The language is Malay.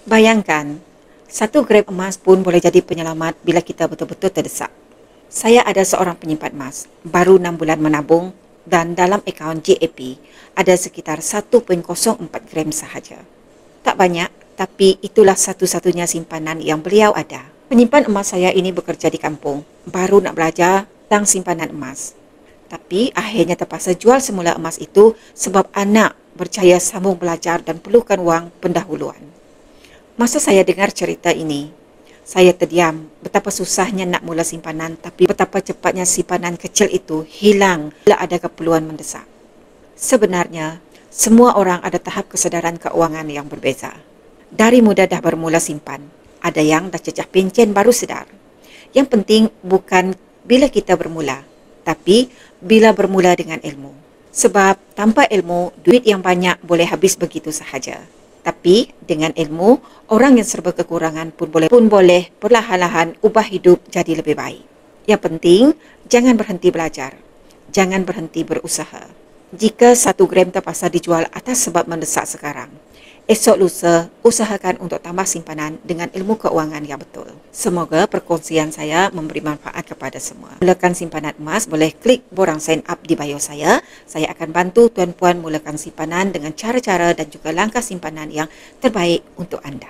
Bayangkan, 1 gram emas pun boleh jadi penyelamat bila kita betul-betul terdesak. Saya ada seorang penyimpan emas, baru 6 bulan menabung dan dalam akaun JAP ada sekitar 1.04 gram sahaja. Tak banyak, tapi itulah satu-satunya simpanan yang beliau ada. Penyimpan emas saya ini bekerja di kampung, baru nak belajar tentang simpanan emas. Tapi akhirnya terpaksa jual semula emas itu sebab anak berjaya sambung belajar dan perlukan wang pendahuluan. Masa saya dengar cerita ini, saya terdiam betapa susahnya nak mula simpanan tapi betapa cepatnya simpanan kecil itu hilang bila ada keperluan mendesak. Sebenarnya, semua orang ada tahap kesedaran keuangan yang berbeza. Dari muda dah bermula simpan, ada yang dah cecah pencen baru sedar. Yang penting bukan bila kita bermula, tapi bila bermula dengan ilmu. Sebab tanpa ilmu, duit yang banyak boleh habis begitu sahaja. Tapi dengan ilmu, orang yang serba kekurangan pun boleh perlahan-lahan ubah hidup jadi lebih baik. Yang penting, jangan berhenti belajar. Jangan berhenti berusaha. Jika 1 gram terpaksa dijual atas sebab mendesak sekarang, esok lusa usahakan untuk tambah simpanan dengan ilmu keuangan yang betul. Semoga perkongsian saya memberi manfaat kepada semua. Mulakan simpanan emas, boleh klik borang sign up di bio saya. Saya akan bantu tuan-puan mulakan simpanan dengan cara-cara dan juga langkah simpanan yang terbaik untuk anda.